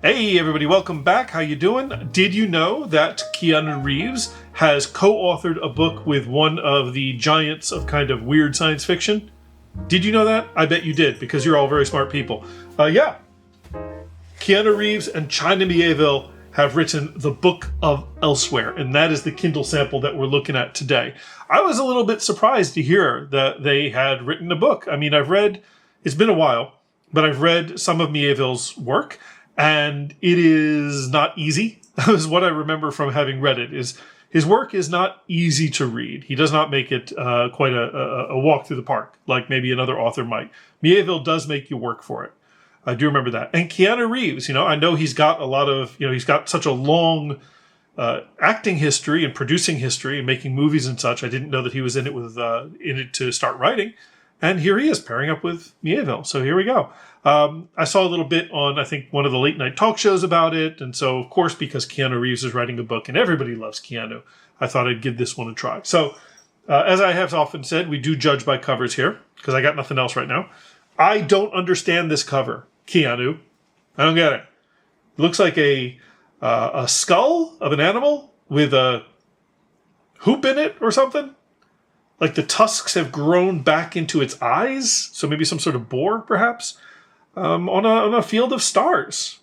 Hey everybody, welcome back. How you doing? Did you know that Keanu Reeves has co-authored a book with one of the giants of kind of weird science fiction? Did you know that? I bet you did, because you're all very smart people. Yeah. Keanu Reeves and China Miéville have written the Book of Elsewhere, and that is the Kindle sample that we're looking at today. I was a little bit surprised to hear that they had written a book. I mean, it's been a while, but I've read some of Miéville's work, and it is not easy. That was what I remember from having read it. Is his work is not easy to read. He does not make it quite a walk through the park like maybe another author might. Miéville does make you work for it. I do remember that. And Keanu Reeves, I know he's got a lot of, he's got such a long acting history and producing history and making movies and such. I didn't know that he was in it to start writing. And here he is pairing up with Miéville. So here we go. I saw a little bit on, I think, one of the late night talk shows about it. And so, of course, because Keanu Reeves is writing a book and everybody loves Keanu, I thought I'd give this one a try. So, as I have often said, we do judge by covers here because I got nothing else right now. I don't understand this cover, Keanu. I don't get it. It looks like a skull of an animal with a hoop in it or something. Like the tusks have grown back into its eyes. So maybe some sort of boar, perhaps, on a field of stars.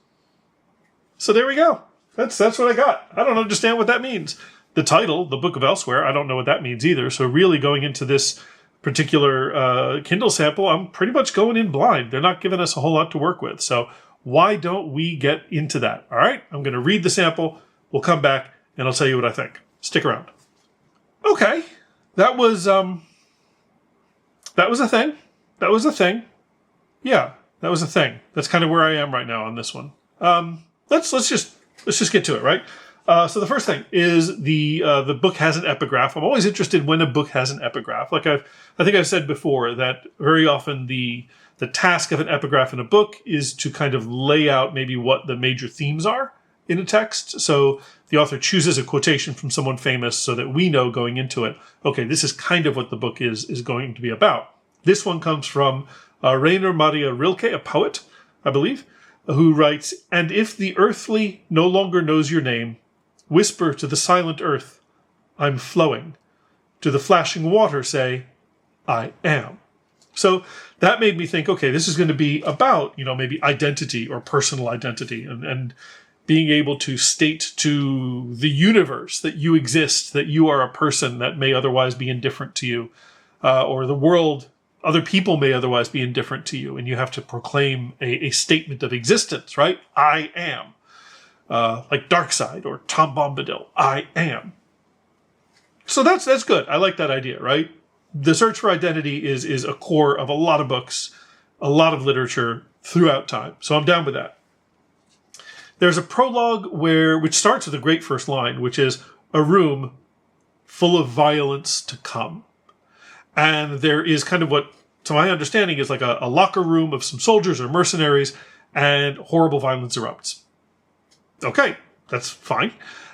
So there we go. That's what I got. I don't understand what that means. The title, The Book of Elsewhere, I don't know what that means either. So really going into this particular Kindle sample, I'm pretty much going in blind. They're not giving us a whole lot to work with. So why don't we get into that? All right, I'm going to read the sample. We'll come back and I'll tell you what I think. Stick around. Okay. That was a thing. That was a thing. Yeah, that was a thing. That's kind of where I am right now on this one. Let's just get to it, right? So the first thing is the book has an epigraph. I'm always interested when a book has an epigraph. Like I think I've said before that very often the task of an epigraph in a book is to kind of lay out maybe what the major themes are in a text. So the author chooses a quotation from someone famous so that we know going into it, okay, this is kind of what the book is going to be about. This one comes from Rainer Maria Rilke, a poet, I believe, who writes, "And if the earthly no longer knows your name, whisper to the silent earth, I'm flowing. To the flashing water say, I am." So that made me think, okay, this is going to be about, maybe identity or personal identity and being able to state to the universe that you exist, that you are a person that may otherwise be indifferent to you, or the world, other people may otherwise be indifferent to you, and you have to proclaim a statement of existence, right? I am. Like Darkseid or Tom Bombadil, I am. So that's good. I like that idea, right? The search for identity is a core of a lot of books, a lot of literature throughout time. So I'm down with that. There's a prologue which starts with a great first line, which is a room full of violence to come. And there is kind of what, to my understanding, is like a locker room of some soldiers or mercenaries, and horrible violence erupts. Okay, that's fine.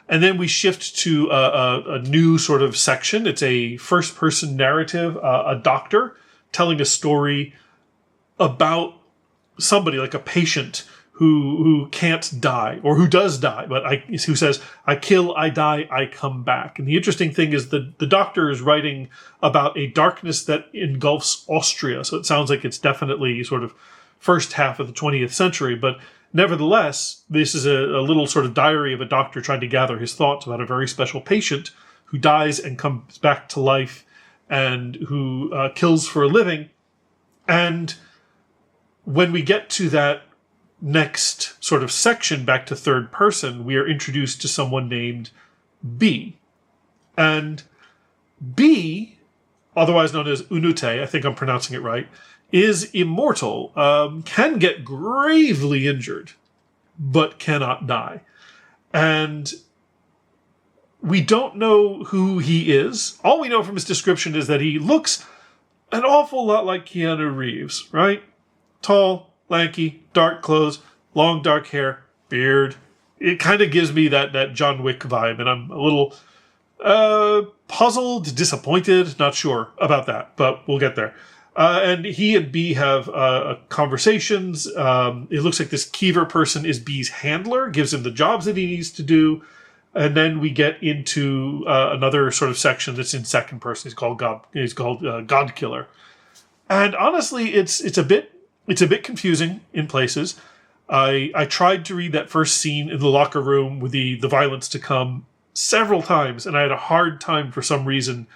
And then we shift to a new sort of section. It's a first-person narrative, a doctor telling a story about somebody, like a patient who can't die, or who does die, but who says, I kill, I die, I come back. And the interesting thing is the doctor is writing about a darkness that engulfs Austria. So it sounds like it's definitely sort of first half of the 20th century, but nevertheless, this is a little sort of diary of a doctor trying to gather his thoughts about a very special patient who dies and comes back to life and who kills for a living. And when we get to that next sort of section back to third person, we are introduced to someone named B. And B, otherwise known as Unute, I think I'm pronouncing it right, is immortal, can get gravely injured, but cannot die. And we don't know who he is. All we know from his description is that he looks an awful lot like Keanu Reeves, right? Tall, lanky, dark clothes, long dark hair, beard. It kind of gives me that John Wick vibe, and I'm a little puzzled, disappointed, not sure about that, but we'll get there. And he and Bee have conversations. It looks like this Keever person is Bee's handler, gives him the jobs that he needs to do. And then we get into another sort of section that's in second person. He's called God Killer. And honestly, it's a bit confusing in places. I tried to read that first scene in the locker room with the violence to come several times, and I had a hard time for some reason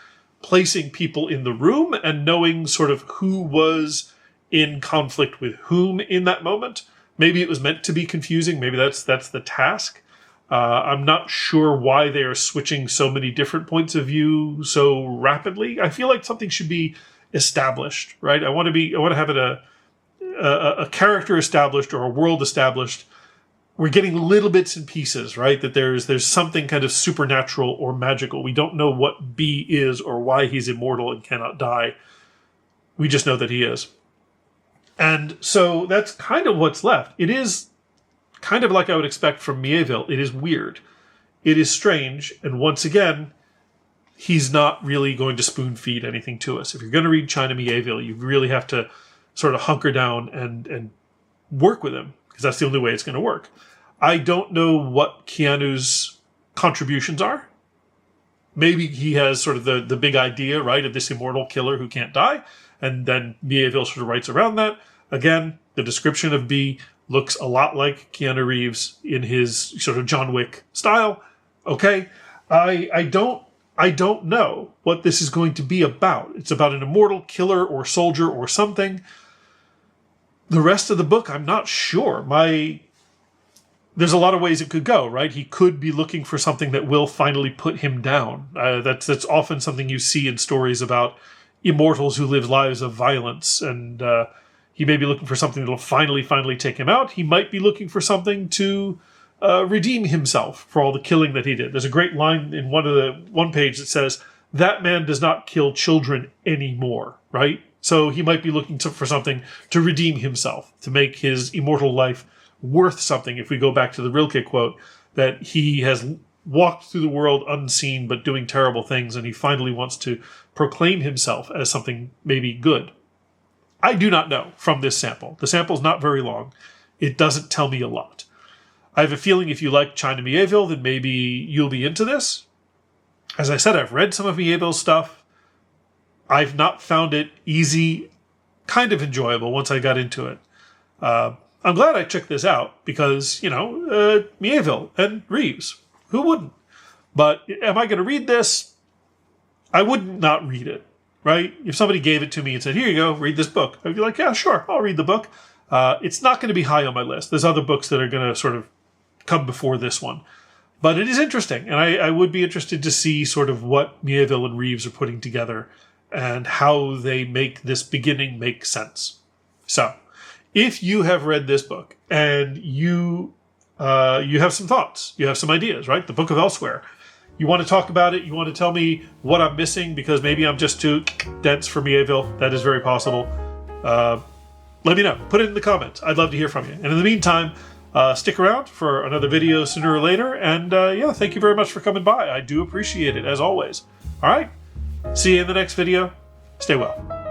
placing people in the room and knowing sort of who was in conflict with whom in that moment. Maybe it was meant to be confusing. Maybe that's the task. I'm not sure why they are switching so many different points of view so rapidly. I feel like something should be established, right? I want to have it a character established or a world established. We're getting little bits and pieces, right? That there's something kind of supernatural or magical. We don't know what B is or why he's immortal and cannot die. We just know that he is. And so that's kind of what's left. It is kind of like I would expect from Miéville. It is weird. It is strange. And once again, he's not really going to spoon feed anything to us. If you're going to read China Miéville, you really have to sort of hunker down and work with him, because that's the only way it's going to work. I don't know what Keanu's contributions are. Maybe he has sort of the big idea, right, of this immortal killer who can't die, and then Miéville sort of writes around that. Again, the description of B looks a lot like Keanu Reeves in his sort of John Wick style. Okay, I don't know what this is going to be about. It's about an immortal killer or soldier or something. The rest of the book, I'm not sure. There's a lot of ways it could go, right? He could be looking for something that will finally put him down. That's often something you see in stories about immortals who live lives of violence, and he may be looking for something that will finally take him out. He might be looking for something to redeem himself for all the killing that he did. There's a great line in one page that says, "That man does not kill children anymore," right? So he might be looking for something to redeem himself, to make his immortal life worth something. If we go back to the Rilke quote, that he has walked through the world unseen but doing terrible things, and he finally wants to proclaim himself as something maybe good. I do not know from this sample. The sample's not very long. It doesn't tell me a lot. I have a feeling if you like China Miéville, then maybe you'll be into this. As I said, I've read some of Miéville's stuff. I've not found it easy, kind of enjoyable once I got into it. I'm glad I checked this out because, Miéville and Reeves. Who wouldn't? But am I going to read this? I would not read it, right? If somebody gave it to me and said, "Here you go, read this book," I'd be like, "Yeah, sure, I'll read the book." It's not going to be high on my list. There's other books that are going to sort of come before this one. But it is interesting, and I would be interested to see sort of what Miéville and Reeves are putting together and how they make this beginning make sense. So, if you have read this book and you have some thoughts, you have some ideas, right? The Book of Elsewhere. You want to talk about it, you want to tell me what I'm missing because maybe I'm just too dense for Miéville. That is very possible. Let me know. Put it in the comments. I'd love to hear from you. And in the meantime, stick around for another video sooner or later. And thank you very much for coming by. I do appreciate it, as always. All right. See you in the next video. Stay well.